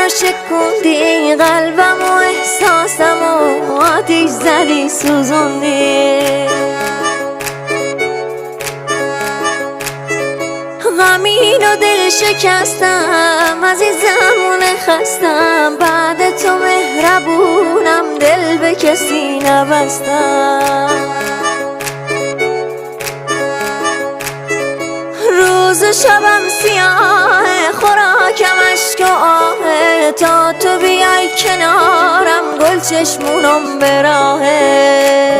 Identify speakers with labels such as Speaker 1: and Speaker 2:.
Speaker 1: رو شکوندی، قلبم و احساسم و آتیش زدی سوزوندی. غمین و دل شکستم، عزیزمونه خستم، بعد تو مهربونم، دل به کسی نبستم. روز و شبم سیاه، خوراکم اشک و آه، تا تو بیای کنارم گل چشمونم به راهه.